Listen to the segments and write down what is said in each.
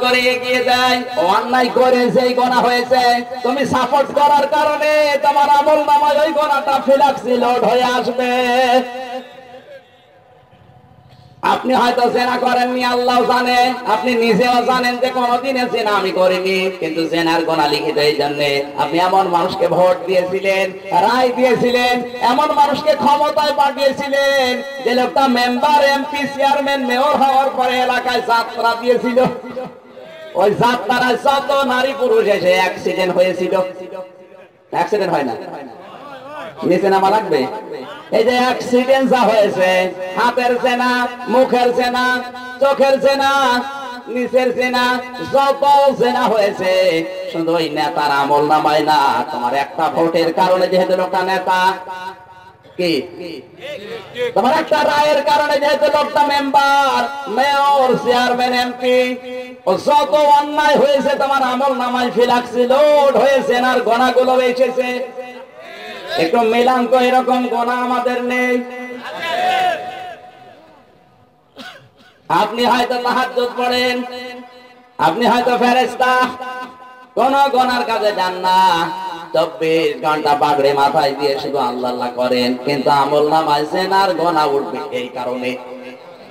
করে এগিয়ে যায়, অন্যায় করে যেই গোনা হয়েছে তুমি সাপোর্ট করার কারণে তোমার আমল নামায় ওই গোনাটা ফিলাক্সি লোড হয়ে আসবে। আপনি হয়তো জেনা করেননি, আল্লাহ জানে, আপনি নিজেও জানেন যে কোনোদিনে জেনা আমি করিনি, কিন্তু জেনার গোনা লিখিত এই জন্যে আপনি এমন মানুষকে ভোট দিয়েছিলেন, রায় দিয়েছিলেন, এমন মানুষকে ক্ষমতায় পাঠিয়েছিলেন যে লোকটা মেম্বার, এমপি, চেয়ারম্যান, মেয়র হওয়ার পরে এলাকায় যাত্রা দিয়েছিল। ওই যাত্রায় যত নারী পুরুষ এসে অ্যাক্সিডেন্ট হয়েছিল, অ্যাক্সিডেন্ট হয় না, নিচে নামা লাগবে। এই যে অ্যাক্সিডেন্ট যা হয়েছে, হাতের চেনা, মুখের চেনা, চোখের চেনা, নিচের চেনা, যত চেনা হয়েছে শুধু ওই নেতার আমল নামায় না, তোমার একটা ভোটের কারণে, যেহেতু লোকটা নেতা, কি তোমার একটা রায়ের কারণে, যেহেতু লোকটা মেম্বার, মেয়র, চেয়ারম্যান, এমপি, যত অন্যায় হয়েছে তোমার আমল নামায় ফিলাক্সি লোড হয়েছে, আর গোনাগুলো এসেছে। একটু মিলান তো, এরকম গোনা আমাদের নেই। আপনি হয়তো তাহাজ্জুদ পড়েন, আপনি হয়তো ফেরেশতা, কোন গোনার কাজে যান না, 24 ঘন্টা পাগড়ি মাথায় দিয়ে শুধু আল্লাহ আল্লাহ করেন, কিন্তু আমল নামায় জেনার গোনা উঠবে এই কারণে,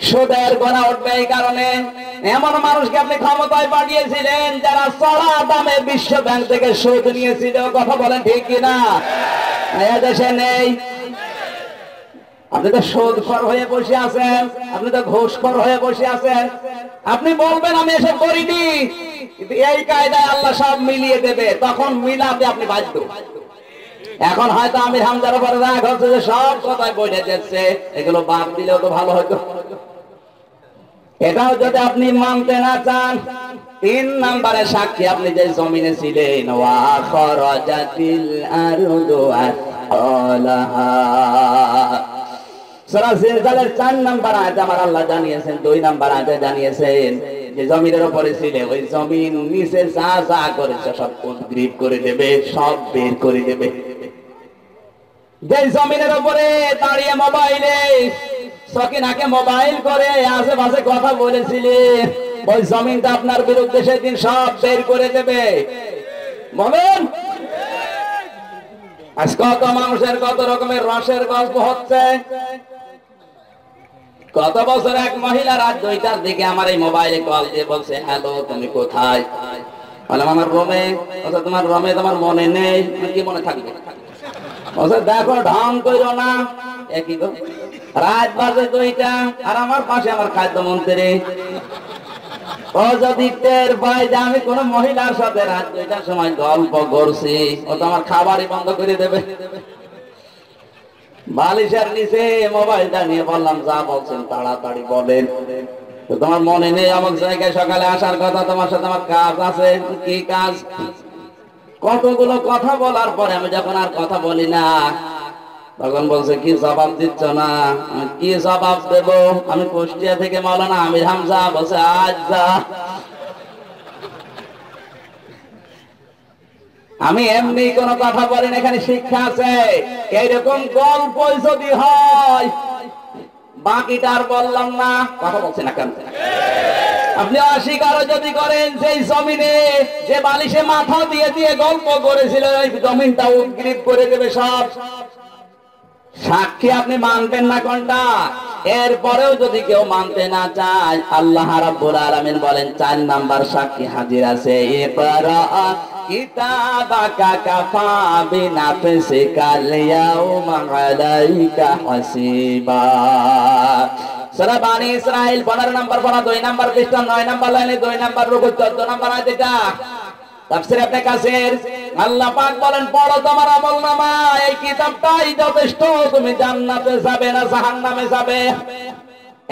সুদের গোনা উঠবে এই কারণে। এমন মানুষকে আপনি ক্ষমতায় পাঠিয়েছিলেন যারা চড়া দামে বিশ্ব ব্যাংক থেকে সুদ নিয়েছিল, কথা বলেন ঠিক কিনা? দেশে নেই। আপনি তো সুদখোর হয়ে বসে আছেন, আপনি তো ঘুষখোর হয়ে বসে আছেন। আপনি বলবেন আমি এসব করিনি, কিন্তু এই কায়দায় আল্লাহ সব মিলিয়ে দেবে, তখন মিলাতে আপনি বাধ্য। এখন হয়তো আমির হামজার উপরে রাগ হচ্ছে যে সব কথায় বলে যাচ্ছে, এগুলো বাদ দিলেও তো ভালো হতো। এটাও যদি আপনি মানতে না চান, 3 নম্বরে সাক্ষী আপনি যে জমিনে ছিলেন, ওয়া খরাজাতিল আরদু আলাহা, সূরা জিলজালের 4 নম্বর আয়াতে আমার আল্লাহ জানিয়েছেন, 2 নম্বর আয়াতে জানিয়েছেন যে জমিনের উপরে ছিলে, ওই জমিন নিচে যা যা করেছে সব উদ্গ্রীব করে দেবে, সব বের করে দেবে। যে জমিনের উপরে দাঁড়িয়ে মোবাইলে সকিনাকে মোবাইল করে আশেপাশে কথা বলেছিলেন, ওই জমিনটা আপনার বিরুদ্ধে সেদিন সব বের করে দেবে। বলেন, আজ কত মানুষের কত রকমের রসের গল্প হচ্ছে। কত বছর এক মহিলা রাত 2টার দিকে আমার এই মোবাইলে কল দিয়ে বলছে, হ্যালো তুমি কোথায়? বললাম আমার রুমে। বলছে তোমার রুমে তোমার মনে নেই? কি মনে থাকবে? বলছে দেখো ঢং করো না। একই গো, রাত বাজে 2টা আর আমার পাশে আমার খাদ্যমন্ত্রী। ও যদি টের পায় যে আমি কোন মহিলার সাথে রাত 2টার সময় গল্প করছি, ও তো আমার খাবারই বন্ধ করে দেবে। বালিশের নিচে মোবাইলটা নিয়ে বললাম, যা বলছেন তাড়াতাড়ি বলেন। তো তোমার মনে নেই আমার জায়গায় সকালে আসার কথা, তোমার সাথে আমার কাজ আছে। কি কাজ? কতগুলো কথা বলার পরে আমি যখন আর কথা বলি না, তখন বলছে কি জবাব দিচ্ছ না? কি জবাব দেব? আমি কুষ্টিয়া থেকে মাওলানা আমির হামজা। বলছে আজ যা। আমি এমনি কোন কথা বলি না, এখানে শিক্ষা আছে। এইরকম গল্প যদি হয়, বাকিটা আর বললাম না। কথা বলছে না কেন? আপনি অস্বীকার যদি করেন, সেই জমিনে যে বালিশে মাথা দিয়ে দিয়ে গল্প করেছিল, ওই জমিনটা উদ্গ্রীব করে দেবে সব। সাক্ষী আপনি মানবেন না কোনটা? এরপরেও যদি কেউ মানতে না চায়, আল্লাহ রাব্বুল আলামিন বলেন 4 নাম্বার সাক্ষী হাজির আছে। ইকরা কিতাবাকা কাফা বিনাফসিকা আল-ইয়াওমা আলাইকা হাসিবা। সূরা বনি ইসরাইল 15 নাম্বার পারা, 2 নাম্বার পৃষ্ঠা, 9 নাম্বার লাইনে, 2 নাম্বার রুকু, 14 নাম্বার আয়াত। এটা তাফসীর ইবনে কাসির। আল্লাহ পাক বলেন, পড়ো তোমার আমলনামা, এই কিতাবটাই যথেষ্ট, তুমি জান্নাতে যাবে না জাহান্নামে যাবে।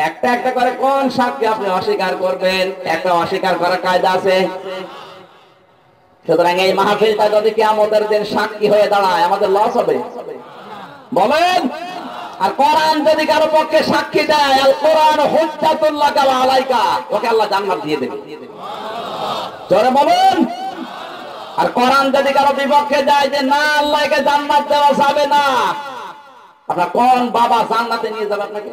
একটা একটা করে কোন সাক্ষী আপনি অস্বীকার করবেন? একটা অস্বীকার করার কায়দা আছে। সুতরাং এই মাহফিলটা যদি কিয়ামতের দিন সাক্ষী হয়ে দাঁড়ায়, আমাদের লস হবে। বলেন, আর কোরআন যদি কারো পক্ষে সাক্ষী দেয়, আল কোরআন হুজ্জাতুল লাকা ওয়া আলাইকা, ওকে আল্লাহ জান্নাত দিয়ে দেবে। জোরে বলুন। আর কোরআন যদি কারো বিপক্ষে যায় যে না আল্লাহকে জান্নাত দেওয়া যাবে না, আপনার কোন বাবা জান্নাতে নিয়ে যাবে আপনাকে?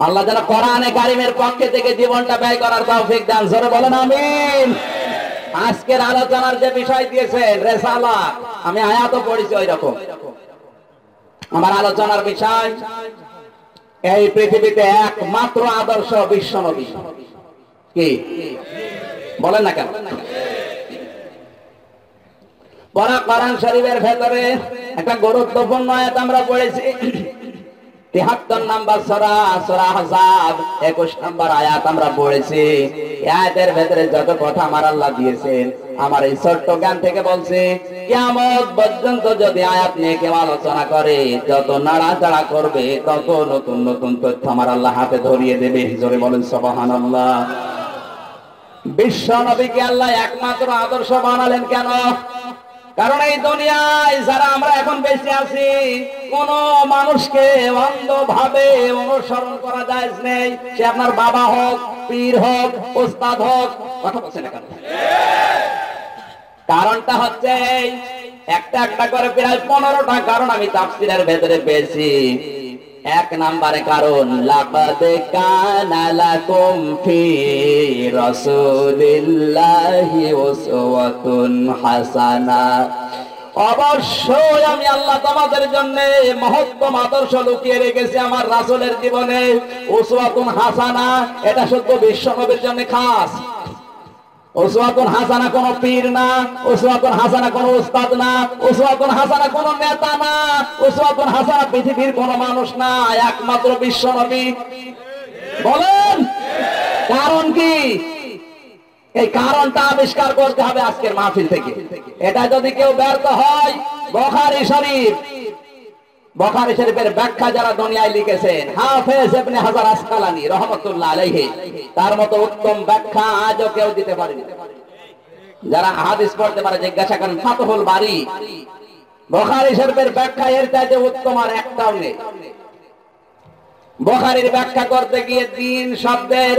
আল্লাহ যেন কোরআনে কারিমের পক্ষে থেকে জীবনটা ব্যয় করার তৌফিক দান। জোরে বলেন আমিন। আজকের আলোচনার যে বিষয় দিয়েছেন রিসালাত, আমি আয়াতও পড়েছি ওই রকম। আমার আলোচনার বিষয় এই পৃথিবীতে একমাত্র আদর্শ বিশ্ব নবী। কি বলেন না কেন? পড়া কোরআন শরীফের ভেতরে একটা গুরুত্বপূর্ণ আয়াত আমরা পড়েছি, ৭৩ নম্বর সূরা, সূরা আহজাব ২১ নম্বর আয়াত আমরা পড়েছি। আয়াতের ভেতরে যত কথা আমার আল্লাহ দিয়েছেন, আমার এই ছোট্ট জ্ঞান থেকে বলছে, কিয়ামত পর্যন্ত যদি আয়াত নিয়ে কেউ আলোচনা করে, যত নাড়াচাড়া করবে, তত নতুন নতুন তথ্য আমার আল্লাহ হাতে ধরিয়ে দেবে। জোরে বলেন সুবহানাল্লাহ। বিশ্ব নবীকে আল্লাহ একমাত্র আদর্শ বানালেন কেন? কারণ এই দুনিয়ায় যারা আমরা এখন বেঁচে আছি, কোন মানুষকে অন্ধভাবে অনুসরণ করা যায় নেই। সে আপনার বাবা হোক, পীর হোক, ওস্তাদ হোক। কথা বলছে না কেন? কারণটা হচ্ছে একটা একটা করে প্রায় 15টা কারণ আমি তাফসীরের ভেতরে পেয়েছি। এক নম্বরে কারণ, লাকাদ কানা লাকুম ফি রাসূলিল্লাহি উসওয়াতুন হাসানা। অবশ্যই আমি আল্লাহ তোমাদের জন্য মহত্তম আদর্শ লুকিয়ে রেখেছি আমার রাসূলের জীবনে। উসওয়াতুন হাসানা, এটা শুধু বিশ্ব নবীর জন্য খাস। উসওয়াতুন হাসানা কোন পীর না, উসওয়াতুন হাসানা কোন উস্তাদ না, উসওয়াতুন হাসানা কোন নেতা না, উসওয়াতুন হাসানা পৃথিবীর কোন মানুষ না, একমাত্র বিশ্ব নবী। বলেন কারণ কি? এই কারণটা আবিষ্কার করতে হবে আজকের মাহফিল থেকে। এটা যদি কেউ ব্যর্থ হয়, বুখারী শরীফ, বুখারী শরীফের ব্যাখ্যা যারা দুনিয়ায় লিখেছেন, হাফেজ ইবনে হাজার আসকালানী রাহমাতুল্লাহ আলাইহি, তার মতো উত্তম ব্যাখ্যা আজও কেউ দিতে পারেনি। যারা হাদিস পড়তে পারে জিজ্ঞাসা করেন ফাতহুল বারী, বুখারী শরীফের ব্যাখ্যা এর চাইতে উত্তম আর একটাও নেই। বুখারীর ব্যাখ্যা করতে গিয়ে দিন শব্দের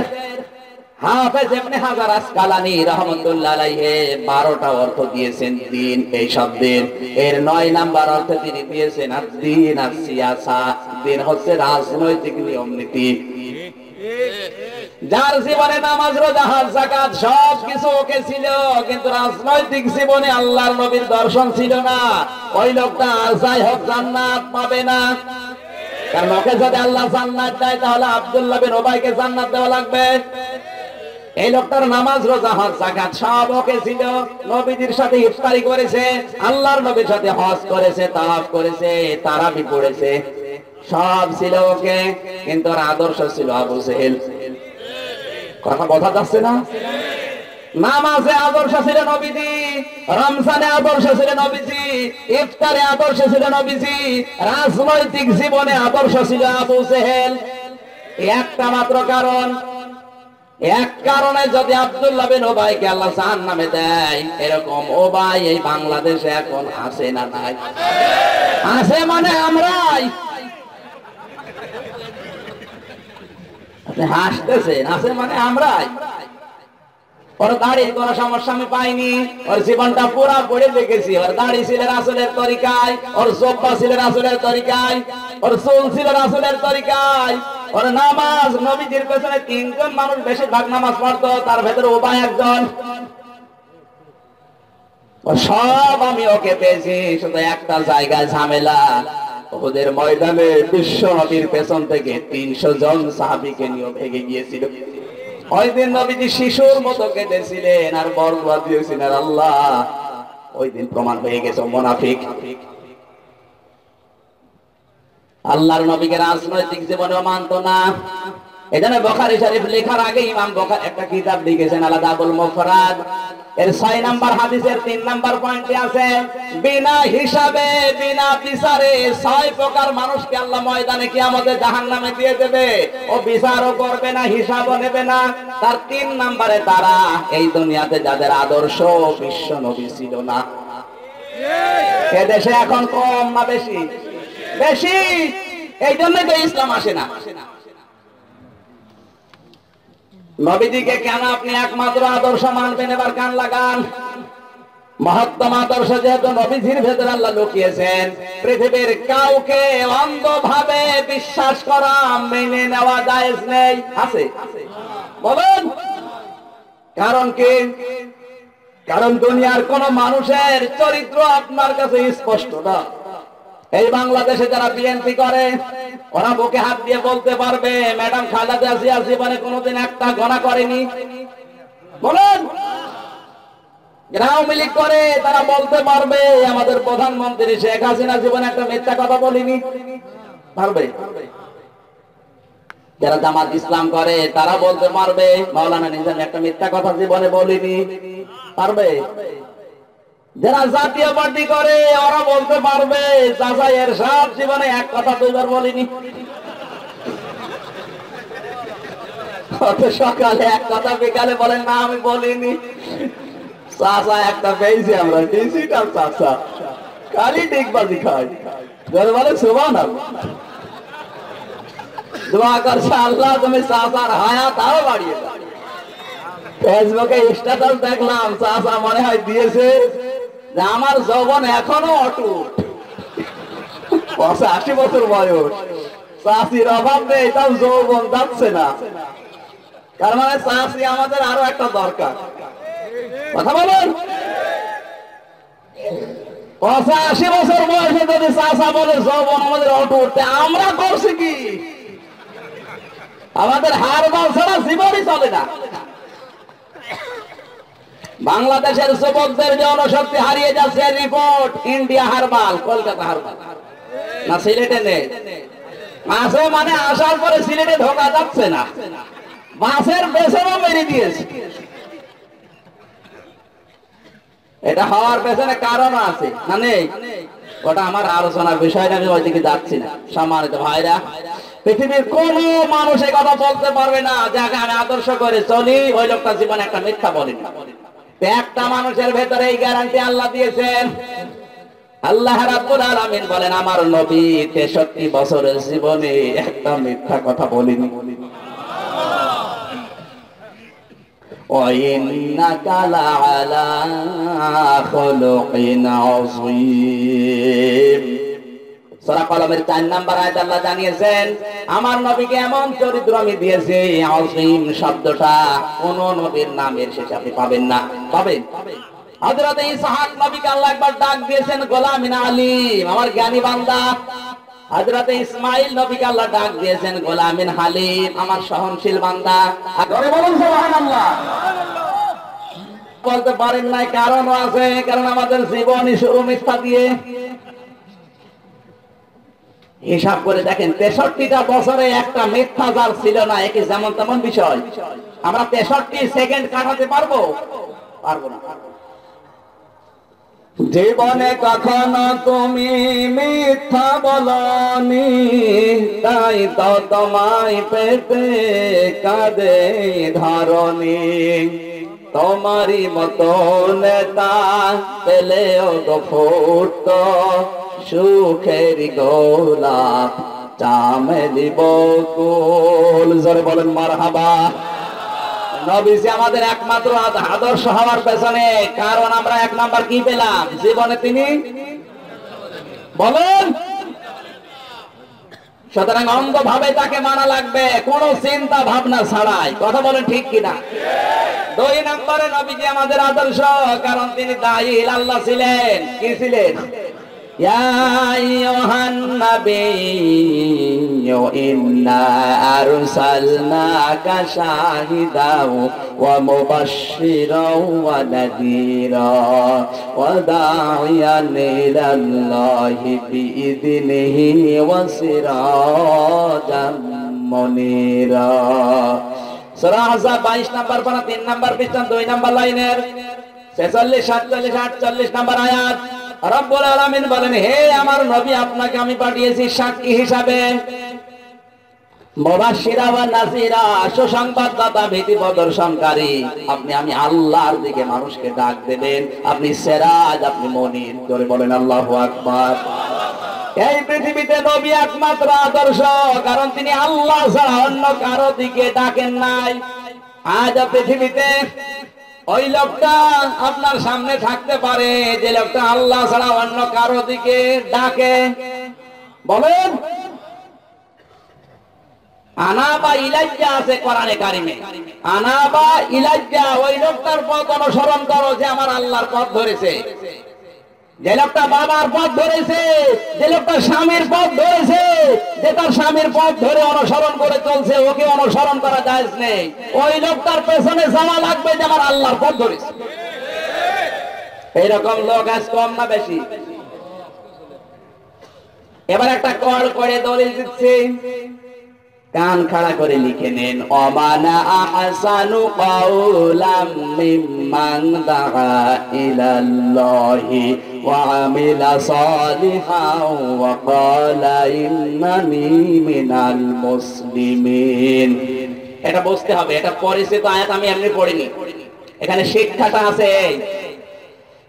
হাফেজ ইবনে হাজার আসকালানী রাহমাতুল্লাহ আলাইহি 12টা অর্থ দিয়েছেন দিন এই শব্দের। এর 9 নাম্বার অর্থ তিনি দিয়েছেন আদ-দ্বীন আস-সিয়াসা। দিন হচ্ছে রাজনৈতিক নিয়ম নীতি। যার জীবনে নামাজ, রোজা, হজ, যাকাত সব কিছু ওকে ছিল, কিন্তু রাজনৈতিক জীবনে আল্লাহর নবীর দর্শন ছিল না, ওই লোকটা যাই হোক জান্নাত পাবে না। কারণ ওকে যদি আল্লাহ জান্নাত দেয়, তাহলে আব্দুল্লাহ বিন উবাইকে জান্নাত দেওয়া লাগবে। এই লোকটার নামাজ, রোজা, হজ, যাকাত সব ওকে ছিল। নবীজির সাথে ইফতারি করেছে, আল্লাহর নবীর সাথে হজ করেছে, তাওয়াফ করেছে, তারাবি পড়েছে, সব ছিল ওকে, কিন্তু ওর আদর্শ ছিল আবু জেহেল। কথা বোঝা যাচ্ছে না? নামাজে আদর্শ ছিল নবীজি, রমজানে আদর্শ ছিল নবীজি, ইফতারে আদর্শ ছিল নবীজি, রাজনৈতিক জীবনে আদর্শ ছিল আবু জেহেল। একটা মাত্র কারণ, এক কারণে যদি আব্দুল্লাহ বিন উবাইকে আল্লাহ জাহান্নামে দেয়, এরকম উবাই এই বাংলাদেশে এখন আছে না নাই? আছে মানে আমরাই। আপনি হাসতেছেন, আছে মানে আমরাই। ওর দাড়ির কোনো সমস্যা আমি পাইনি, ওর জীবনটা পুরা পড়ে দেখেছি। ওর দাড়ি ছিল রাসূলের তরিকায়, ওর জোব্বা ছিল রাসূলের তরিকায়, ওর চুল ছিল রাসূলের তরিকায়, ওর নামাজ, নবীজির পেছনে 3 জন মানুষ বেশিরভাগ নামাজ পড়তো, তার ভেতরে উবাই একজন। সব আমি ওকে পেয়েছি, শুধু একটা জায়গায় ঝামেলা। ওদের ময়দানে বিশ্ব নবীর পেছন থেকে 300 জন সাহাবীকে নিয়ে ভেগে গিয়েছিল। ওই দিন নবীজি শিশুর মতো কেঁদেছিলেন আর বরদোয়া দিয়েছিলেন। আল্লাহ ওই দিন প্রমাণ হয়ে গেছে মুনাফিক। আল্লাহর নবীকে রাজনৈতিক জীবনেও মানতো না। এজন্য বুখারী শরীফ লেখার আগে ইমাম বুখারী একটা কিতাব লিখেছেন আল-আদাবুল মুফরাদ। এর 6 নাম্বার হাদিসের 3 নাম্বার পয়েন্টে আছে, বিনা হিসাবে বিনা বিচারে 6 প্রকার মানুষকে আল্লাহ ময়দানে কিয়ামতে জাহান্নামে দিয়ে দেবে। ও বিচারও করবে না, হিসাবও নেবে না। তার 3 নাম্বারে তারা এই দুনিয়াতে যাদের আদর্শ বিশ্ব নবী ছিল না। এ দেশে এখন কম না বেশি? বেশি। এই জন্য তো ইসলাম আসে না। নবীজিকে কেন আপনি একমাত্র আদর্শ মানবেন? এবার কান লাগান। মহত্তম আদর্শ যেহেতু নবীজির ভেতরে আল্লাহ লুকিয়েছেন, পৃথিবীর কাউকে অন্ধভাবে বিশ্বাস করা মেনে নেওয়া জায়েজ নেই। আছে বলেন কারণ কি? কারণ দুনিয়ার কোন মানুষের চরিত্র আপনার কাছে স্পষ্ট না। এই বাংলাদেশে যারা বিএনপি করে ওরা বুকে হাত দিয়ে বলতে পারবে ম্যাডাম খালেদা জিয়া জীবনে কোনোদিন একটা গোনা করেনি। বলেন আওয়ামী লীগ করে তারা বলতে পারবে আমাদের প্রধানমন্ত্রী শেখ হাসিনা জীবনে একটা মিথ্যা কথা বলিনি। পারবে? যারা জামাত ইসলাম করে তারা বলতে পারবে মাওলানা নিজাম একটা মিথ্যা কথা জীবনে বলিনি। পারবে? যারা জাতীয় পার্টি করে ওরা বলতে পারবে চাচা এরশাদ জীবনে এক কথা দুইবার বলিনি। সকালে এক কথা বিকালে বলেন না আমি বলিনি। চাচা একটা পেয়েছি আমরা ডিজিটাল চাচা খালি ডিগবাজি খাই বলে সুবহানাল্লাহ। দোয়া করছে আল্লাহ তুমি চাচার হায়াত আরো বাড়িয়ে দাও। ফেসবুকে স্ট্যাটাস দেখলাম চাচা মনে হয় দিয়েছে যে আমার যৌবন এখনো অটুট। 80 বছর বয়স, চাষির অভাব নেই, তাও যৌবন যাচ্ছে না। তার মানে চাষি আমাদের আরো একটা দরকার। কথা বলুন, 85 বছর বয়সে যদি চাষা বলে যৌবন আমাদের অটুট, আমরা করছি কি? আমাদের হারবাল ছাড়া জীবনই চলে না। বাংলাদেশের যুবকদের জনশক্তি হারিয়ে যাচ্ছে। Report India herbal, Kolkata herbal না সিলেটে নেই। আসে মানে আসার পরে সিলেটে ঢোকা যাচ্ছে না, বাসের পেছনেও মেরে দিয়েছে। এটা হওয়ার পেছনে কারণ আছে না নেই? ওটা আমার আলোচনার বিষয় না, আমি ওইদিকে যাচ্ছি না। সম্মানিত ভাইরা, পৃথিবীর কোন মানুষ এই কথা বলতে পারবে না যাকে আমি আদর্শ করে চলি ওই লোকটা জীবনে একটা মিথ্যা বলেনি। একটা মানুষের ভেতরে এই গ্যারান্টি আল্লাহ দিয়েছেন। আল্লাহ রাব্বুল আলামিন বলেন আমার নবী 63 বছরের জীবনে একটা মিথ্যা কথা বলেনি। وَإِنَّكَ لَعَلَى خُلُقٍ عَظِيمٍ। সূরা কলমের 4 নম্বর আয়াতে আল্লাহ জানিয়েছেন আমার নবীকে এমন চরিত্র আমি দিয়েছি। আযীম শব্দটা কোন নবীর নামের শেষে আপনি পাবেন না। পাবেন? হযরত ইসহাক নবীকে আল্লাহ একবার ডাক দিয়েছেন গোলামিন আলীম, আমার জ্ঞানী বান্দা। হযরত ইসমাঈল নবীকে আল্লাহ ডাক দিয়েছেন গোলামিন হালিম, আমার সহনশীল বান্দা। ধরে বলুন সুবহানাল্লাহ। বলতে পারেন নাই, কারণও আছে। কারণ আমাদের জীবনই শুরু মিথ্যা দিয়ে। হিসাব করে দেখেন 63টা বছরে একটা মিথ্যা যার ছিল না, একে যেমন তেমন বিষয়। আমরা 63 সেকেন্ড কাটাতে পারবো? পারবো না। জীবনে কখনো তুমি মিথ্যা বলনি, তাই তো তোমায় পেতে কাঁদে ধরনি। তোমারই মতো নেতা পেলেও গো ফুটতো সুখের গোলাপ চামেলি বকুল। জোরে বলেন মারহাবা। নবীজি আমাদের একমাত্র আদর্শ হওয়ার পেছনে কারণ আমরা 1 নাম্বার কি পেলাম জীবনে? তিনি বলেন। সুতরাং অন্ধভাবে তাকে মানা লাগবে, কোন চিন্তা ভাবনা ছাড়াই। কথা বলেন ঠিক কিনা? 2 নম্বরে নবীজি আমাদের আদর্শ কারণ তিনি দাঈ আল্লাহ ছিলেন। কি ছিলেন? ইয়া আইয়ুহান নাবিয়্যু ইন্না আরসালনাকা শাহিদাও ওয়া মুবাশশিরাও ওয়া নাযীরা ওয়া দা'iয়ান ইলাল্লাহি বিইذনিহি ওয়া সিরাজাম মুনীরা। সূরা আহজাব 22 নম্বর পারা 3 নম্বর পৃষ্ঠা 2 নম্বর লাইনের 46, 47, 48 নম্বর আয়াত। রব্বুল আলামিন বলেন হে আমার নবী আপনাকে আমি পাঠিয়েছি সাক্ষী হিসাবে, মুবাশশিরা ওয়া নাযীরা সুসংবাদদাতা ভীতি প্রদর্শনকারী। আমি আল্লাহর দিকে মানুষকে ডাক দেবেন। আপনি সিরাজ, আপনি মুনীর। জোরে বলেন আল্লাহু আকবার। এই পৃথিবীতে নবী একমাত্র আদর্শ কারণ তিনি আল্লাহ ছাড়া অন্য কারো দিকে ডাকেন নাই। আজ পৃথিবীতে ওই লোকটা আপনার সামনে থাকতে পারে যে লোকটা আল্লাহ ছাড়া অন্য কারো দিকে ডাকে। বলেন, আনা বা ইলাজ্জা আছে কোরআনে কারিমে, আনা বা ইলাজ্জা, ওই লোকটার পথ অনুসরণ করো যে আমার আল্লাহর পথ ধরেছে। যে লোকটা বাবার পথ ধরেছে, যে লোকটা স্বামীর পথ ধরেছে, যে তার স্বামীর পথ ধরে অনুসরণ করে চলছে, ওকে অনুসরণ করা জায়েজ নেই। ওই লোকটার পেছনে যাওয়া লাগবে যে আমার আল্লাহর পথ ধরেছে। এইরকম লোক আজ কম না বেশি? এবার একটা কল করে দলিল দিচ্ছি, কান খাড়া করে লিখে নেন। ওমানা আহসানু কাওলাম মিম্মান দাআ ইলাল্লাহি ওয়া আমিলা সালিহান ওয়া ক্বালা ইন্নানি মিনাল মুসলিমিন। এটা বুঝতে হবে, এটা পরিচিত আয়াত, আমি এমনি পড়িনি। এখানে শিক্ষাটা আছে।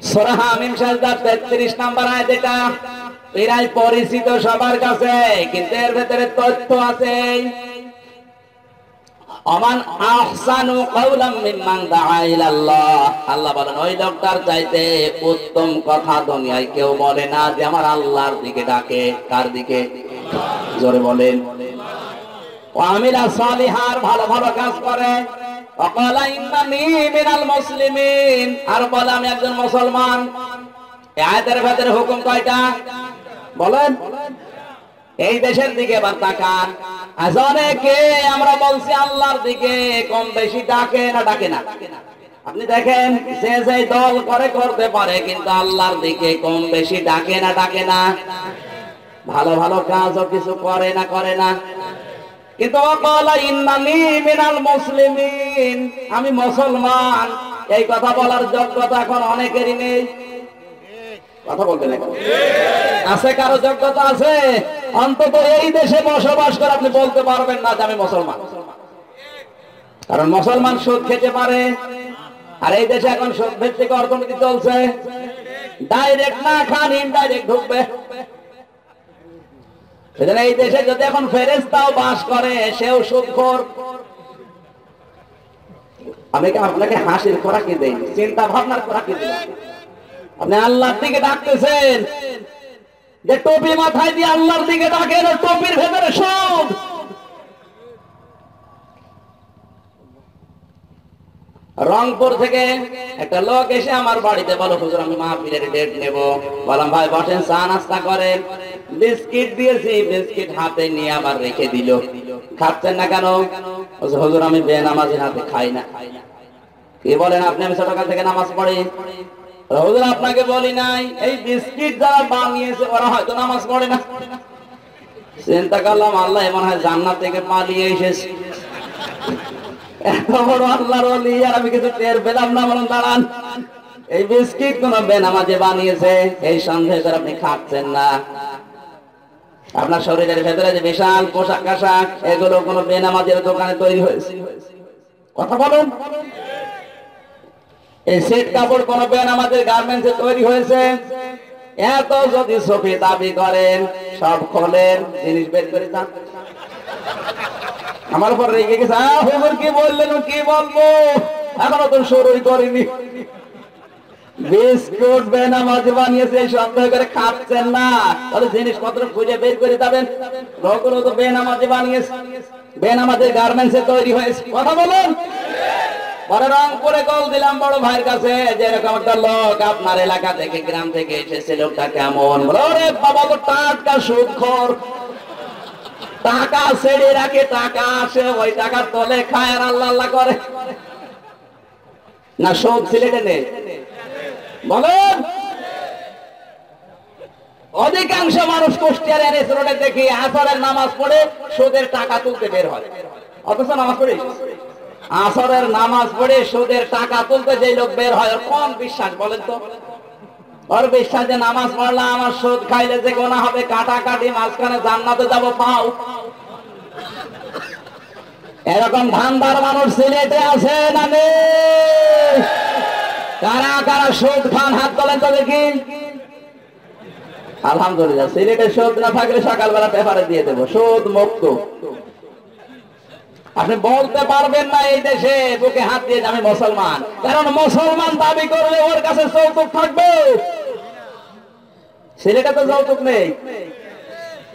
সূরা হামিম সাজদা 33 নম্বর আয়াত। এটা এরাই পরিচিত সবার কাছে, কিন্তু এর ভেতরে তথ্য আছে। আমান আহসানু কাওলাম মিম্মান দাআ ইলাল্লাহ, আল্লাহ বলেন ওই লোকটার চাইতে উত্তম কথা দুনিয়ায় কেউ বলে না যে আমার আল্লাহর দিকে ডাকে। কার দিকে? জোরে বলেন। ওয়া আমিলা সালিহান, ভালো ভালো কাজ করে। ওয়া ক্বালা ইন্নানি মিনাল মুসলিমিন, আর বলে আমি একজন মুসলমান। এই আয়াতের ভেতরে হুকুম কয়টা বলেন? এই দেশের দিকে এবার তাকান। আজ অনেকে আমরা বলছি আল্লাহর দিকে কম বেশি ডাকে না ডাকে না? আপনি দেখেন যে যে দল করে করতে পারে, কিন্তু আল্লাহর দিকে কম বেশি ডাকে না ডাকে না? ভালো ভালো কাজও কিছু করে না করে না? কিন্তু ওয়াকালা ইন্নানি মিনাল মুসলিমিন, আমি মুসলমান, এই কথা বলার যোগ্যতা এখন অনেকেরই নেই। কথা বলতে না আছে? কারো যোগ্যতা আছে? অন্তত এই দেশে বসবাস করে আপনি বলতে পারবেন না যে আমি মুসলমান। কারণ মুসলমান সুদ খেতে পারে, আর এই দেশে এখন সুদ ভিত্তিক অর্থনীতি চলছে। ডাইরেক্ট না খান, ইনডাইরেক্ট ঢুকবে। সেজন্য এই দেশে যদি এখন ফেরেশতাও বাস করে, সেও সুদখোর। আমি কি আপনাকে হাসির খোরাকি দেই, চিন্তা ভাবনার খোরাকি দিই? আপনি আল্লাহর দিকে ডাকতেছেন, যে টুপি মাথায় দিয়ে আল্লাহর দিকে ডাকেন, টুপির ভেতরে সুদ। রংপুর থেকে একটা লোক এসে আমার বাড়িতে বলো, হুজুর আমি মাহফিলের ডেট নেব। বললাম ভাই বসেন, চা নাস্তা করেন। বিস্কিট দিয়েছি, বিস্কিট হাতে নিয়ে আবার রেখে দিল। খাচ্ছেন না কেন? হুজুর আমি বেনামাজি হাতে খাই না। কি বলেন আপনি? আমি ছোটকাল থেকে নামাজ পড়ি। হুজুর আপনাকে বলি নাই, এই বিস্কিট যারা বানিয়েছে ওরা হয়তো নামাজ পড়ে না। চিন্তা করলাম আল্লাহ মনে হয় জান্নাত থেকে পালিয়ে এসেছে। এত বড় আল্লাহর ওলি, আর আমি কিছু টের পেলাম না। বলুন দাঁড়ান, এই বিস্কিট কোন বেনামাজি বানিয়েছে, এই সন্দেহ করে আপনি খাচ্ছেন না। আপনার শরীরের ভেতরে যে বিশাল পোশাক আশাক, এগুলো কোন বেনামাজের দোকানে তৈরি হয়েছে? কথা বলুন। এই সেট কাপড় কোন বেনামাজের গার্মেন্টসে তৈরি হয়েছে? এত যদি সফি দাবি করেন, সব খোলেন, জিনিস বের করে যান। আমার উপর রেগে গেছে, হুজুর কি বললেন, কি বলবো, এখনো তো শুরুই করিনি। বিস্কুট বেনামাজি বানিয়েছে, সন্দেহ করে খাচ্ছেন না, তাহলে জিনিসপত্র খুঁজে বের করে যাবেন। ওগুলো তো বেনামাজি বানিয়েছে, বেনামাজের গার্মেন্টসে তৈরি হয়েছে। কথা বলুন। পরে রংপুরে কল দিলাম বড় ভাইয়ের কাছে, যে এরকম একটা লোক আপনার এলাকা থেকে, গ্রাম থেকে এসেছে, লোকটা কেমন? বলে বাবা তো টাটকা সুদখোর, টাকা ছেড়ে রাখে, টাকা আসে, ওই টাকা তোলে, খায় আর আল্লাহ আল্লাহ করে। না সুদ সিলেটে নেই? বলেন। অধিকাংশ মানুষ কুষ্টিয়ার এনএস রোডে দেখি আসরের নামাজ পড়ে সুদের টাকা তুলতে বের হয়, অথচ নামাজ পড়ে। আসরের নামাজ পড়ে সুদের টাকা তুলতে যে লোক বের হয়, ওর কোন বিশ্বাস বলেন তো? ওর বিশ্বাস যে নামাজ পড়লে আমার সুদ খাইলে যে গোনা হবে, কাটাকাটি, মাঝখানে জান্নাতে যাব পাও। এরকম ধান্দার মানুষ সিলেটে আছে না নেই? কারা কারা সুদ খান হাত তোলেন তো দেখি। আলহামদুলিল্লাহ, সিলেটে সুদ না থাকলে সকালবেলা পেপারে দিয়ে দেবো সুদ মুক্ত। আপনি বলতে পারবেন না এই দেশে বুকে হাত দিয়ে আমি মুসলমান, কারণ মুসলমান দাবি করলে ওর কাছে যৌতুক থাকবে। ছেলেটা তো যৌতুক নেই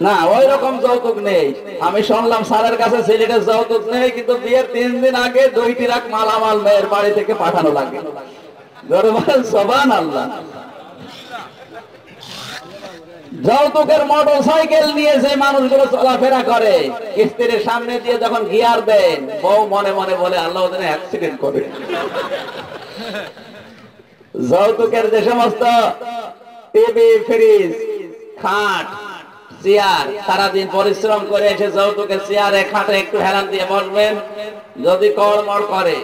না, ওই রকম যৌতুক নেই। আমি শুনলাম স্যারের কাছে ছেলেটা যৌতুক নেই, কিন্তু বিয়ের 3 দিন আগে 2 ট্রাক মালামাল মেয়ের বাড়ি থেকে পাঠানো লাগে। সুবহানাল্লাহ। যৌতুকের মোটর সাইকেল নিয়ে যে মানুষগুলো চলাফেরা করে, স্ত্রীর সামনে দিয়ে যখন গিয়ার দেন, বউ মনে মনে বলে আল্লাহ যেন অ্যাক্সিডেন্ট করে। যৌতুকের যে সমস্ত টিভি, ফ্রিজ, খাট, চেয়ার, সারাদিন পরিশ্রম করে এসে যৌতুকের চেয়ারে খাটে একটু হেলান দিয়ে বসবেন, যদি কড়মড় করে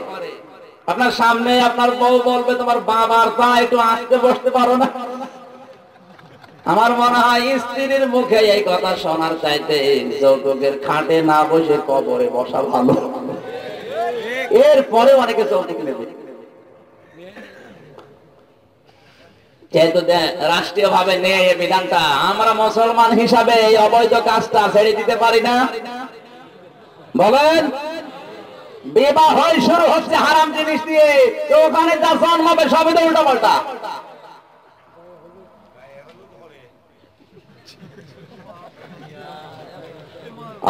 আপনার সামনে আপনার বউ বলবে তোমার বাবার পা একটু আসতে বসতে পারো না। আমার মনে হয় স্ত্রীর মুখে এই কথা শোনার চাইতে যৌতুকের খাটে না বসে কবরে বসা ভালো। এরপরে অনেকে যৌতুক নেবে, যেহেতু রাষ্ট্রীয় ভাবে নেই এই বিধানটা, আমরা মুসলমান হিসাবে এই অবৈধ কাজটা ছেড়ে দিতে পারি না। বলেন, বিবাহ শুরু হচ্ছে হারাম জিনিস দিয়ে, তো ওখানে যা জন্মাবে সবই তো উল্টা পাল্টা।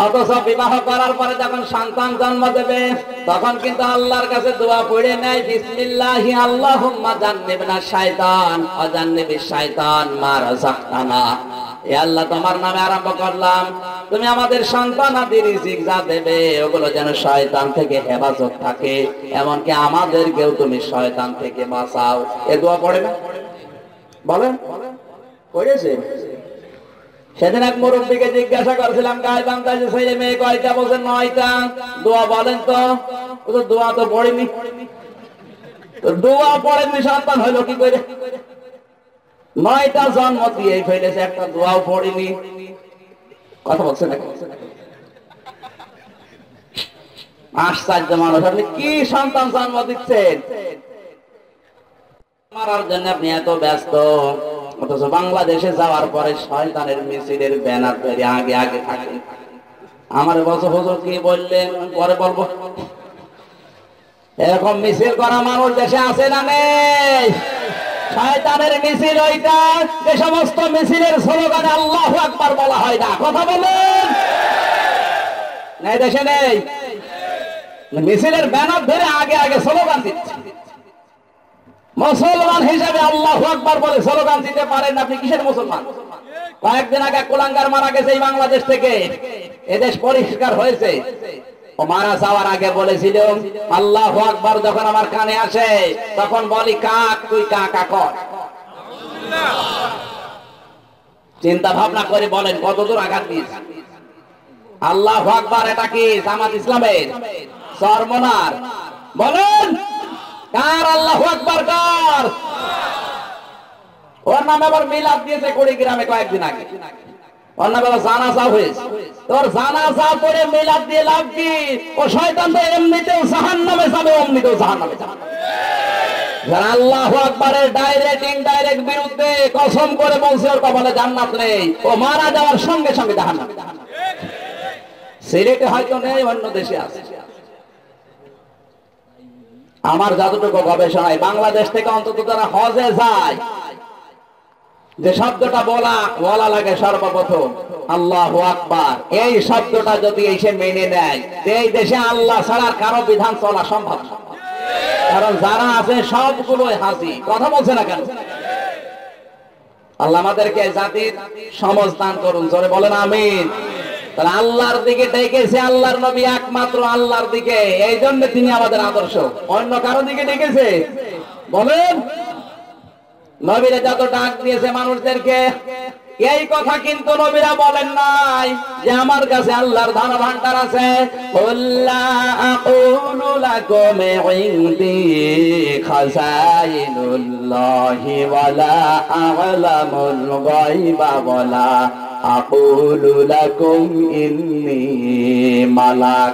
অথচ বিবাহ করার পরে যখন সন্তান জন্ম দেবে, তখন কিন্তু আল্লাহর কাছে দোয়া পড়ে নেয়, বিসমিল্লাহি আল্লাহুম্মা জান্নিবনা শাইতান ওয়া জান্নিবিশ শাইতান মা রাযাকতানা। এ আল্লাহ, তোমার নামে আরম্ভ করলাম, তুমি আমাদের সন্তানাদি রিজিক যা দেবে ওগুলো যেন শয়তান থেকে হেফাজত থাকে, এমনকি আমাদেরকেও তুমি শয়তান থেকে বাঁচাও। এ দোয়া পড়ে না? বলেন, পড়েছে? সেদিন এক মুরব্বীকে জিজ্ঞাসা করেছিলাম, গাইবান্ধায় ছেলে মেয়ে কয়টা? বলছে 9টা। দোয়া বলেন তো? দোয়া তো পড়েনি। দোয়া পড়েনি, সন্তান হইলো কি করে? 9টা জন্ম দিয়ে ফেলেছে, একটা দোয়াও পড়েনি। কথা বলছে না? আশ্চর্য মানুষ, আপনি কি সন্তান জন্ম দিচ্ছেন? মারার জন্য আপনি এত ব্যস্ত, অথচ বাংলাদেশে যাওয়ার পরে শয়তানের মিছিলের ব্যানার ধরে আগে আগে থাকে। আমার বছর হুজুর কি বললেন পরে বলবো। এরকম মিছিল করা মানুষ দেশে আছে না নেই? শয়তানের মিছিল ওইটা, যে সমস্ত মিছিলের স্লোগানে আল্লাহু আকবার বলা হয় না। কথা বলেন, নাই দেশে নেই? মিছিলের ব্যানার ধরে আগে আগে স্লোগান দিচ্ছে। মুসলমান হিসেবে আল্লাহু আকবার বলে স্লোগান দিতে পারেন, আপনি কিসের মুসলমান? কয়েকদিন আগে কুলাঙ্গার মারা গেছে এই বাংলাদেশ থেকে, এদেশ পরিষ্কার হয়েছে। ও মারা যাওয়ার আগে বলেছিল আল্লাহু আকবার যখন আমার কানে আসে তখন বলি কাক, তুই কাকা কর। চিন্তা ভাবনা করে বলেন কতদূর আঘাত দিয়েছে। আল্লাহু আকবার এটা কি জামাত ইসলামের চরমনার? বলেন, কার আল্লাহু আকবার কার? ওর নামে আবার মিলাদ দিয়েছে কুড়িগ্রামে কয়েকদিন আগে, ওর নামে আবার জানাজা হয়েছে। তোর জানাজা করে মিলাদ দিয়ে লাভ কি? ও শয়তান তো এমনিতেও জাহান্নামে যাবে, অমনিতেও জাহান্নামে যাবে। যারা আল্লাহু আকবারের ডাইরেক্ট ইনডাইরেক্ট বিরুদ্ধে কসম করে বলছে ওর কপালে জান্নাত নেই, ও মারা যাওয়ার সঙ্গে সঙ্গে জাহান্নামে। সিলেটে হয়তো নেই, অন্য দেশে আছে। আমার যতটুকু গবেষণায় বাংলাদেশ থেকে অন্তত যারা হজে যায়, যে শব্দটা বলা লাগে সর্বপ্রথম আল্লাহু আকবার, এই শব্দটা যদি এসে মেনে নেয়, এই দেশে আল্লাহ ছাড়া কারো বিধান চলা সম্ভব না। কারণ যারা আছে সবগুলোই হাজি। কথা বলছে না কেন? আল্লাহ আমাদেরকে জাতির সমঝ দান করুন, জোরে বলেন আমিন। তাহলে আল্লাহর দিকে ডেকেছে আল্লাহর নবী, একমাত্র আল্লাহর দিকে, এই জন্য তিনি আমাদের আদর্শ। অন্য কারো দিকে ডেকেছে? বলেন, নবীরা যত ডাক দিয়েছে মানুষদেরকে, এই কথা কিন্তু নবীরা বলেন নাই যে আমার কাছে আল্লাহর ধন ভান্ডার আছে। কুল্লা আকুলু লাকুম ইনদি খাযাইনুল্লাহি ওয়ালা আ'লামুল গায়বা ওয়ালা আকুলু লাকুম ইন্নী মালাক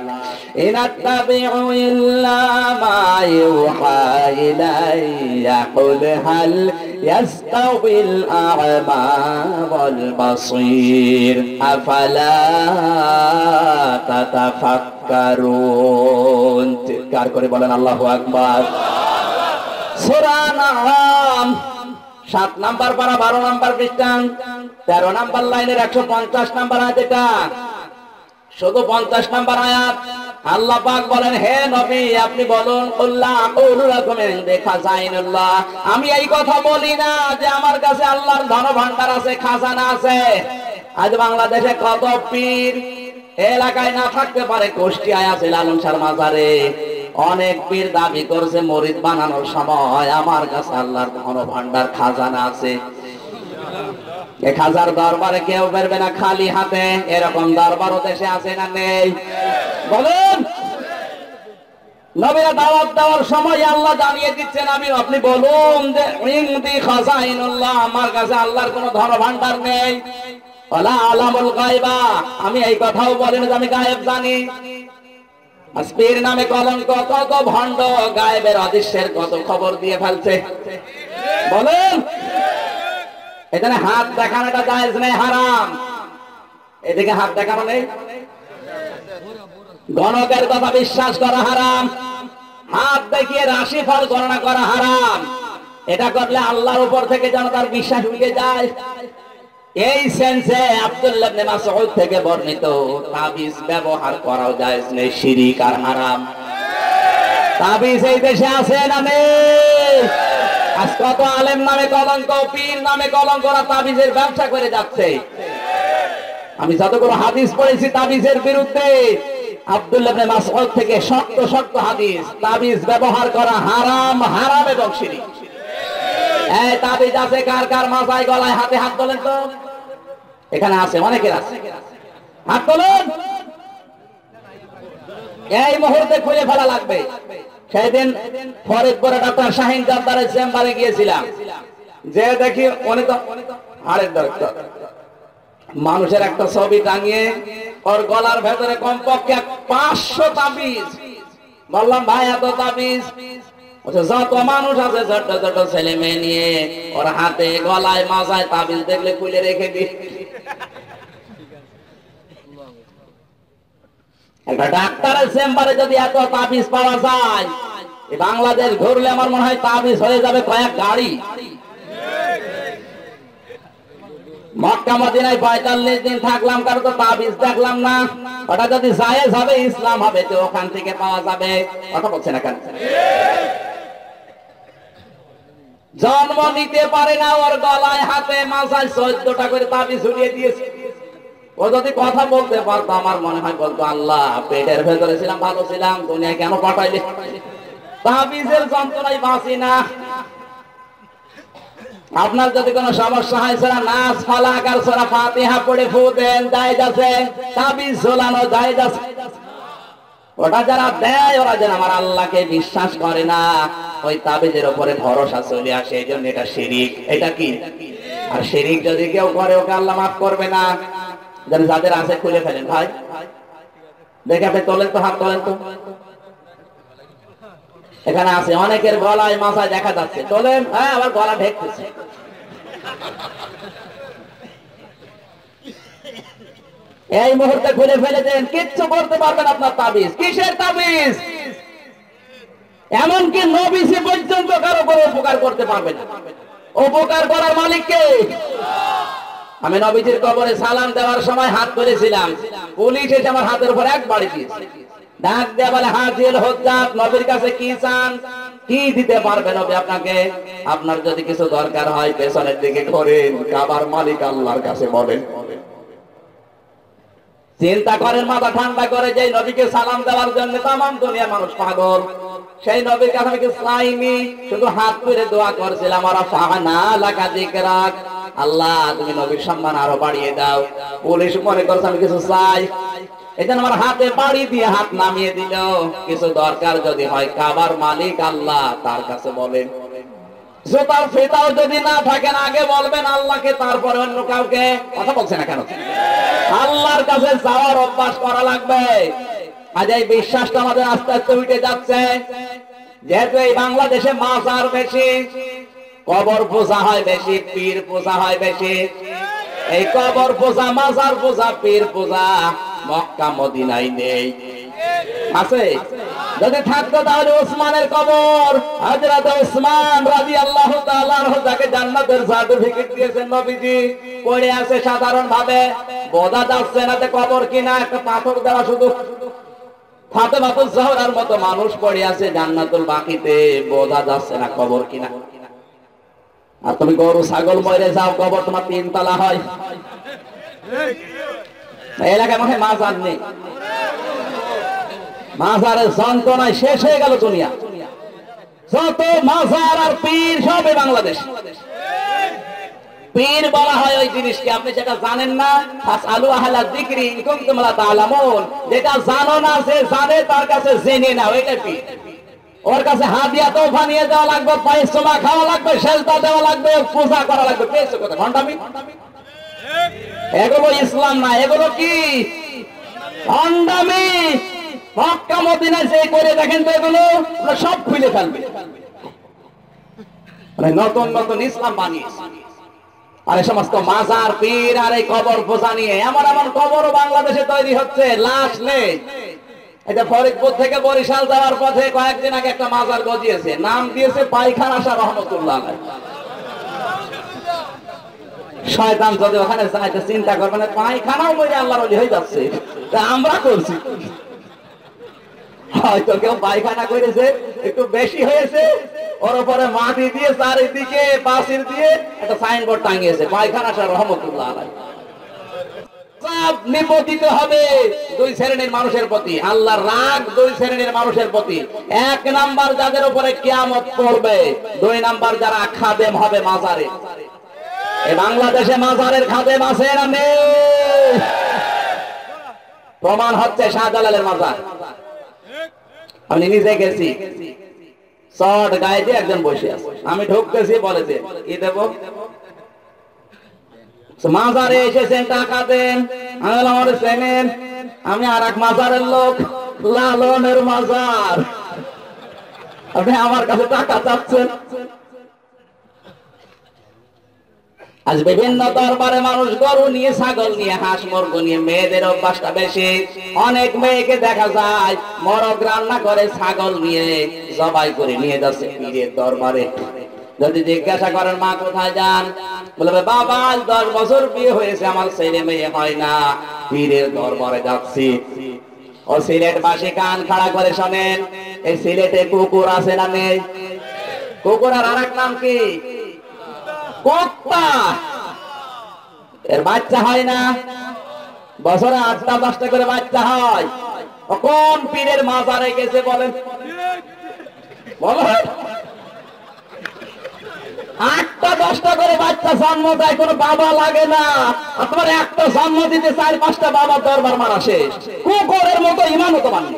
ইন আত্তাবিউ ইল্লা মা ইউহা ইলাইয়া কুল হাল ইয়াস্তাউবিল আ'মা ওয়াল বাসীর আফালা তাতাফাক্কারুন। ইয়াতাফাক্কারুন। চিৎকার করে বলেন আল্লাহু আকবার। সূরা নাম 7 নাম্বার পারা 12 নাম্বার পৃষ্ঠা 13 নাম্বার লাইনের 150 নাম্বার আয়াত। এটা শুধু 50 নাম্বার আয়াত। আল্লাহ পাক বলেন, হে নবী আপনি বলুন, কুল্লা আকুলু লাকুম ইনদি খাযাইনুল্লাহ, আমি এই কথা বলি না যে আমার কাছে আল্লাহর ধন ভান্ডার আছে, খাজানা আছে। আজ বাংলাদেশে কত পীর এলাকায় না থাকতে পারে, কুষ্টিয়ায় আছে লালন শাহর মাজারে অনেক পীর দাবি করছে মরিদ বানানোর সময় আমার কাছে আল্লাহর ধন ভান্ডার খাজানা আছে। 1000 দরবারে কেউ বেরবে না খালি হাতে, এরকম দরবারও দেশে আছে না নেই? বলুন। নবীরা দাওয়াত দেওয়ার সময় আল্লাহ জানিয়ে দিচ্ছেন, আপনি বলুন যে ইনদি খাযাইনুল্লাহ, আমার কাছে আল্লাহর কোনো ধন ভান্ডার নেই। ওয়ালা আলামুল গায়বা, আমি এই কথাও বলেন যে আমি গায়েব জানি। পীর নামে কলঙ্ক, কত ভণ্ড গায়েবের অদৃশ্যের কত খবর দিয়ে ফেলছে। বলেন। এখানে হাত দেখানোটা জায়েজ নেই, হারাম। এদিকে হাত দেখানো নেই। গণকের কথা বিশ্বাস করা হারাম। হাত দেখিয়ে রাশিফল গণনা করা হারাম। এটা করলে আল্লাহর উপর থেকে যেন তার বিশ্বাস উঠে যায়। এই সেন্সে আব্দুল্লাহ ইবনে মাসউদ থেকে বর্ণিত তাবিজ ব্যবহার করাও জায়েজ নেই, শিরক আর হারাম। তাবিজ এই দেশে আছে না নেই? আজ কত আলেম নামে কলঙ্ক, পীর নামে কলঙ্ক, ওরা তাবিজের ব্যবসা করে যাচ্ছে। আমি যতগুলো হাদিস পড়েছি তাবিজের বিরুদ্ধে, আব্দুল্লাহ ইবনে মাসউদ থেকে শক্ত শক্ত হাদিস, তাবিজ ব্যবহার করা হারাম, হারাম এবং শিরক। এই তাবিজ আছে কার কার মাথায়, গলায়, হাতে? হাত তোলেন তো। এখানে আছে, অনেকের আছে, হাত তোলেন। এই মুহূর্তে খুলে ফেলা লাগবে। সেদিন ফরিদপুরে ডক্টর শাহিন জব্বারের চেম্বারে গিয়েছিলাম, যে দেখি উনি তো হাড়ের ডাক্তার, মানুষের একটা ছবি টাঙিয়ে ওর গলার ভেতরে কমপক্ষে 500 তাবিজ। বললাম ভাই এত তাবিজ? যত মানুষ আছে ছোট ছোট ছেলে মেয়ে নিয়ে ওর হাতে গলায় মাথায় তাবিজ দেখলে খুলে রেখে দি। একটা ডাক্তারের চেম্বারে যদি এত তাবিজ পাওয়া যায়, বাংলাদেশ ঘুরলে আমার মনে হয় তাবিজ হয়ে যাবে কয়েক গাড়ি। মক্কা মদিনায় 45 দিন থাকলাম, কারো তো তাবিজ দেখলাম না। ওটা যদি জায়েজ হবে, ইসলাম হবে, তো ওখান থেকে পাওয়া যাবে। কথা বলছে না কেন? জন্ম নিতে পারে না, ওর গলায়, হাতে, মাথায় 14টা করে তাবিজ ঝুলিয়ে দিয়েছে। ও যদি কথা বলতে পারতো আমার মনে হয় বলতো, আল্লাহ পেটের ভেতরে ছিলাম, ভালো ছিলাম, দুনিয়া কেন পাঠাইলে? তাবিজের যন্ত্রণায় বাঁচি না। আপনার যদি কোনো সমস্যা হয়, সূরা নাস, ফালাক আর সূরা ফাতিহা পড়ে ফু দেন, জায়েজ আছে। তাবিজ ঝোলানো জায়েজ আছে। ওটা যারা দেয় ওরা যেন আমার আল্লাহকে বিশ্বাস করে না, ওই তাবিজের উপরে ভরসা চলে আসে, এই জন্য এটা শিরিক। এটা কি? আর শিরিক যদি কেউ করে, ওকে আল্লাহ মাফ করবে না। যেন যাদের আছে খুলে ফেলেন ভাই। দেখে আপনি তোলেন তো, হাত তোলেন তো। এখানে আছে অনেকের গলায় মাথায় দেখা যাচ্ছে, তোলেন। হ্যাঁ, আবার গলা ঢেকতেছে। এই মুহূর্তে খুলে ফেলে দেন, কিচ্ছু করতে পারবেন আপনার তাবিজ। কিসের তাবিজ? এমনকি নবীজি পর্যন্ত কারো কোনো উপকার করতে পারবে না। উপকার করার মালিক কে? আমি নবীজির কবরে সালাম দেওয়ার সময় হাত তুলেছিলাম, পুলিশ এসে আমার হাতের উপর এক বাড়ি দিয়েছে। ডাক দেয়া বলে, হাজিল হুজ্জাত, নবীর কাছে কি চান? কি দিতে পারবে নবী আপনাকে? আপনার যদি কিছু দরকার হয় পেছনের দিকে ঘোরেন, কাবার মালিক আল্লাহর কাছে বলেন। চিন্তা করেন, মাথা ঠান্ডা করে, যে নবীকে সালাম দেওয়ার জন্য তামাম দুনিয়ার মানুষ পাগল, সেই নবীর কাছে আমি কিছু চাইনি, শুধু হাত তুলে দোয়া করছিলাম, আল্লাহ তুমি নবীর সম্মান আরো বাড়িয়ে দাও। পুলিশ মনে করছে আমি কিছু চাই, এই জন্য আমার হাতে বাড়ি দিয়ে হাত নামিয়ে দিল। কিছু দরকার যদি হয় কাবার মালিক আল্লাহ, তার কাছে বলেন। জুতার ফিতাও যদি না থাকেন আগে বলবেন আল্লাহকে, তারপরে অন্য কাউকে। কথা বলছে না কেন? আল্লাহর কাছে যাওয়ার অভ্যাস করা লাগবে। আজ এই বিশ্বাসটা আমাদের আস্তে আস্তে উঠে যাচ্ছে। যেহেতু এই বাংলাদেশে মাজার বেশি, কবর পূজা হয় বেশি, পীর পূজা হয় বেশি। এই কবর পূজা, মাজার পূজা, পীর পূজা মক্কা মদিনায় নেই। আছে? যদি থাকতো তাহলে ওসমানের কবর, হযরত ওসমান রাদিয়াল্লাহু তাআলা আনহু যাকে জান্নাতের সার্টিফিকেট দিয়েছেন নবীজি, পড়ে আছে সাধারণ ভাবে, বোঝা যাচ্ছে না যে কবর কিনা, একটা পাথর দেওয়া শুধু। ফাতেমাতুজ জাহরার মতো মানুষ পড়ে আছে জান্নাতুল বাকিতে, বোঝা যাচ্ছে না কবর কিনা। আর তুমি গরু ছাগল মরে যাও, কবর তোমার 3 তলা হয়। এলাকায় মনে হয় মাজার নেই, মাজারের যন্ত্রণায় শেষ হয়ে গেল দুনিয়া। যত মাজার আর পীর সবে বাংলাদেশ। পীর বলা হয় ওই জিনিসকে, আপনি সেটা জানেন না। ফাসআলু আহলা যিকরি ইন কুনতুম লা তা'লামুন, যেটা জানো না সে জানে, তার কাছে জেনে নাও, এটা পীর। ওর কাছে হাদিয়া তোফা নিয়ে যাওয়া লাগবে, পায়ে চুমা খাওয়া লাগবে, সেজদা দেওয়া লাগবে, পূজা করা লাগবে। পেয়েছো কথা ভণ্ডামি? এগুলো ইসলাম না, এগুলো কি ভণ্ডামি। মক্কা মদিনায় যে করে দেখেন তো, এগুলো সব খুলে ফেলবে, মানে নতুন নতুন ইসলাম বানিয়েছে। আর এই সমস্ত মাজার পীর আর এই কবর পূজা নিয়ে এমন এমন কবরও বাংলাদেশে তৈরি হচ্ছে, লাশ নেই। এটা ফরিদপুর থেকে বরিশাল যাওয়ার পথে কয়েকদিন আগে একটা মাজার গজিয়েছে, নাম দিয়েছে পায়খানা শাহ রহমতুল্লাহ আলাইহি। শয়তান যদি ওখানে যাইতে চিন্তা করবেন, পায়খানাও বলে আল্লাহর ওলি হয়ে যাচ্ছে, তা আমরা করছি। হয়তো কেউ পায়খানা করেছে, একটু বেশি হয়েছে, ওর উপরে মাটি দিয়ে চারিদিকে পাঁচিল দিয়ে একটা সাইনবোর্ড টাঙিয়েছে, পায়খানা শাহ রহমতুল্লাহ আলাইহি। সব নিপতিত হবে দুই শ্রেণীর মানুষের প্রতি, আল্লাহর রাগ দুই শ্রেণীর মানুষের প্রতি। এক নাম্বার যাদের উপরে কিয়ামত পড়বে, দুই নাম্বার যারা খাদেম হবে মাজারে। এই বাংলাদেশে মাজারের খাদেম আছে না নেই? প্রমাণ হচ্ছে শাহজালালের মাজার। আমি নিজে গেছি, শর্ট গায়ে দিয়ে একজন বসে আছে, আমি ঢুকতেছি, বলেছে কি দেব? মাজারে এসেছেন, টাকা দেন। আমার চেনেন? আমি আর এক মাজারের লোক, লালনের মাজার। আপনি আমার কাছে টাকা চাচ্ছেন? আজ বিভিন্ন দরবারে মানুষ গরু নিয়ে, ছাগল নিয়ে, হাঁস মুরগ নিয়ে, মেয়েদের অভ্যাসটা বেশি। অনেক মেয়েকে দেখা যায় মরগ রান্না করে ছাগল নিয়ে জবাই করে নিয়ে যাচ্ছে পীরের দরবারে। যদি জিজ্ঞাসা করেন মা কোথায় যান, বলবে বাবা 10 বছর বিয়ে হয়েছে, আমার ছেলে মেয়ে হয় না, পীরের দরবারে যাচ্ছি। ও সিলেট বাসী কান খাড়া করে শোনেন, এই সিলেটে কুকুর আছে না নেই? কুকুরের আরেক নাম কি? কুত্তা। এর বাচ্চা হয় না? বছরে 8টা 10টা করে বাচ্চা হয়। কোন পীরের মাজারে গেছে বলেন? বলেন 8টা 10টা করে বাচ্চা জন্ম দেয়, কোনো বাবা লাগে না। তোমার একটা জন্ম দিতে 4-5টা বাবার দরবার মারা শেষ। কুকুরের মতো ইমানও তো মানে।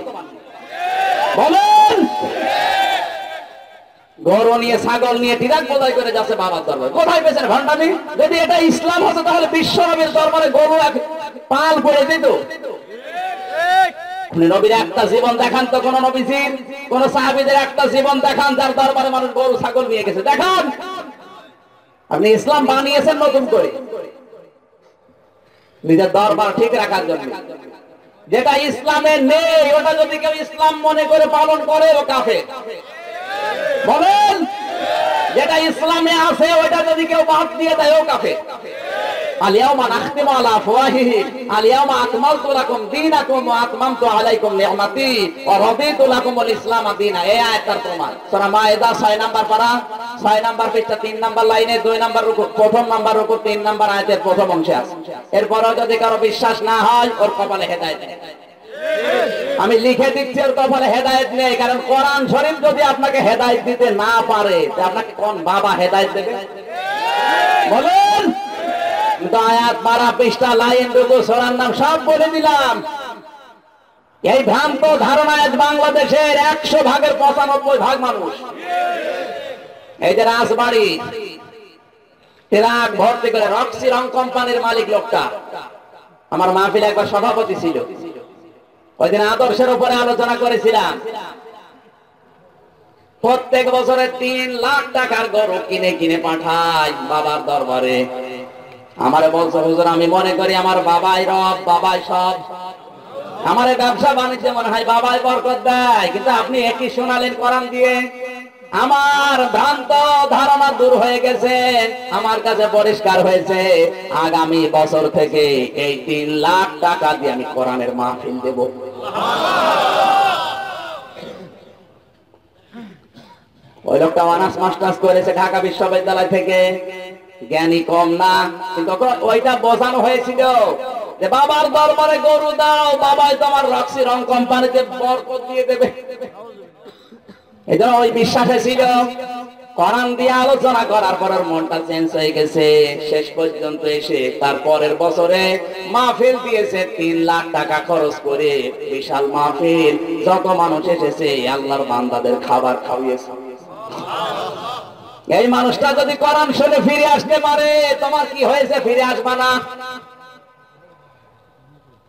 বলেন গরু নিয়ে, ছাগল নিয়ে টিরাক বোঝাই করে যাচ্ছে বাবার দরবার। কোথায় পেয়েছেন ভণ্ডামি? যদি এটা ইসলাম হতো তাহলে বিশ্ব নবীর দরবারে গরু পাল পড়ে দিত। নবীর একটা জীবন দেখান তো, কোন নবীজির, কোন সাহাবীদের একটা জীবন দেখান যার দরবারে মানুষ গরু ছাগল নিয়ে গেছে, দেখান। আপনি ইসলাম বানিয়েছেন নতুন করে নিজের দরবার ঠিক রাখার জন্য। যেটা ইসলামে নেই ওটা যদি কেউ ইসলাম মনে করে পালন করে, ও কাফের। বলেন যেটা ইসলামে আছে ওটা যদি কেউ বাদ দিয়ে দেয়, ও কাফের। আলিয়াউমা নাখতিমু আলা আফওয়াহিহিম আলিয়াউমা আকমালতু লাকুম দীনাকুম ওয়া আতমামতু আলাইকুম নি'মাতি ওয়া রাদিতু লাকুমুল ইসলাম দীনা। এই আয়াতের প্রমাণ সূরা মায়েদা 6 নাম্বার পারা, 6 নাম্বার পৃষ্ঠা, 3 নাম্বার লাইনে, 2 নাম্বার রুকু, প্রথম নাম্বার রুকু, 3 নাম্বার আয়াতের প্রথম অংশে আছে। এরপরও যদি কারো বিশ্বাস না হয়, ওর কপালে হেদায়েত নেই। আমি লিখে দিচ্ছি, ওর কপালে হেদায়েত নেই। কারণ কোরআন শরীফ যদি আপনাকে হেদায়েত দিতে না পারে, তা আপনাকে কোন বাবা হেদায়েত দেবে? বলেন আয়াত, বারা, পৃষ্ঠা, লাইন, রুকু, সূরার নাম সব বলে দিলাম। এই ভ্রান্ত ধারণায় বাংলাদেশের 100 ভাগের 95 ভাগ মানুষ। এই যে রাজবাড়ি ট্রাক ভর্তি করে রক্সি রং কোম্পানির মালিক লোকটা আমার মাহফিলে একবার সভাপতি ছিল। ওই দিন আদর্শের উপরে আলোচনা করেছিলাম। প্রত্যেক বছরে 3 লাখ টাকার গরু কিনে কিনে পাঠায় বাবার দরবারে। আমারে বলছে হুজুর, আমি মনে করি আমার বাবাই রব, বাবাই সব। আমার এই ব্যবসা বাণিজ্য মনে হয় বাবাই বরকত দেয়, কিন্তু আপনি একই শোনালেন কোরআন দিয়ে। আমার ভ্রান্ত ধারণা দূর হয়ে গেছে, আমার কাছে পরিষ্কার হয়েছে। আগামী বছর থেকে এই 3 লাখ টাকা দিয়ে আমি কোরআনের মাহফিল দেব। ওই লোকটা অনার্স মাস্টার্স করেছে ঢাকা বিশ্ববিদ্যালয় থেকে, জ্ঞানী কম না, কিন্তু ওইটা বোঝানো হয়েছিল যে বাবার দরবারে গরু দাও, বাবাই তোমার রক্সি রং কোম্পানিতে বরকত দিয়ে দেবে। এই জন্য ওই বিশ্বাসে ছিল। কোরআন দিয়ে আলোচনা করার পর ওর মনটা চেঞ্জ হয়ে গেছে। শেষ পর্যন্ত এসে তার পরের বছরে মাহফিল দিয়েছে 3 লাখ টাকা খরচ করে, বিশাল মাহফিল, যত মানুষ এসেছে আল্লাহর বান্দাদের খাবার খাওয়িয়েছে। এই মানুষটা যদি কোরআন শুনে ফিরে আসতে পারে, তোমার কি হয়েছে ফিরে আসবা না?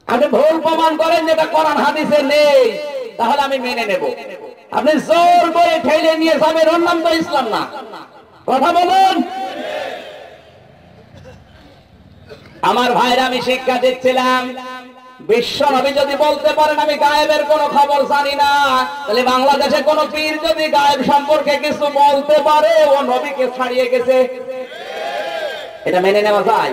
আপনি ভুল প্রমাণ করেন যেটা কোরআন হাদিসে নেই, তাহলে আমি মেনে নেব। আপনি জোর করে ঠেলে নিয়ে যাবেন, ওর নাম তো ইসলাম না। কথা বলুন। আমার ভাইরা, আমি শিক্ষা দিচ্ছিলাম, বিশ্ব নবী যদি বলতে পারেন আমি গায়েবের কোনো খবর জানি না, তাহলে বাংলাদেশে কোন পীর যদি গায়েব সম্পর্কে কিছু বলতে পারে, ও নবীকে ছাড়িয়ে গেছে। এটা মেনে নেওয়া যায়?